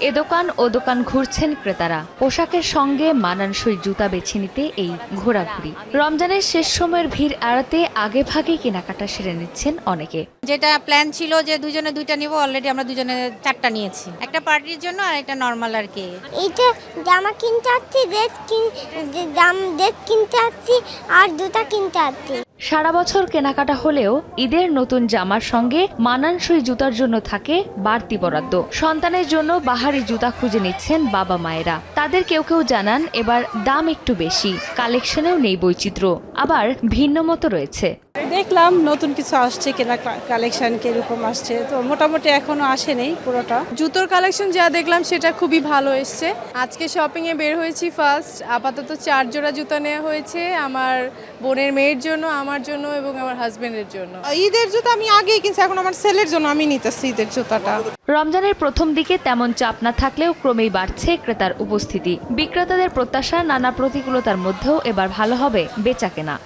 এ দোকান ও দোকান ঘুরছেন ক্রেতারা। পোশাকের সঙ্গে মানানসই জুতা বেছে নিতে এই ঘোরাঘুরি। রমজানের শেষ সময়ের ভিড় এড়াতে আগে ভাগে কেনাকাটা সেরে নিচ্ছেন অনেকে। যেটা প্ল্যান ছিল যে দুজনে দুইটা নিব, অলরেডি আমরা দুজনে 4টা নিয়েছি, একটা পার্টির জন্য আর একটা নর্মাল আর কি। এইটা জামা কিনতে আসছি, ড্রেস কিনতে আসছি আর জুতা কিনতে আসছি। সারা বছর কেনাকাটা হলেও ঈদের নতুন জামার সঙ্গে মানানসই জুতার জন্য থাকে বাড়তি বরাদ্দ। সন্তানের জন্য বাহারি জুতা খুঁজে নিচ্ছেন বাবা মায়েরা। তাদের কেউ কেউ জানান এবার দাম একটু বেশি, কালেকশনেও নেই বৈচিত্র্য, আবার ভিন্ন মতো রয়েছে। দেখলাম নতুন কিছু আসছে, কেনা কালেকশন কিরকম আসছে, তো মোটামুটি এখনো আসেনি পুরোটা। জুতোর কালেকশন যা দেখলাম সেটা খুবই ভালো এসছে। আজকে শপিংয়ে বের হয়েছি ফার্স্ট, আপাতত 4 জোড়া জুতা নেওয়া হয়েছে, আমার বোনের মেয়ের জন্য, আমার জন্য এবং আমার হাজবেন্ডের জন্য। ঈদের জুতা আমি আগেই কিনছি, এখন আমার ছেলের জন্য আমি নিতেছি ঈদের জুতাটা। রমজানের প্রথম দিকে তেমন চাপ না থাকলেও ক্রমেই বাড়ছে ক্রেতার উপস্থিতি। বিক্রেতাদের প্রত্যাশা নানা প্রতিকূলতার মধ্যেও এবার ভালো হবে বেচাকেনা।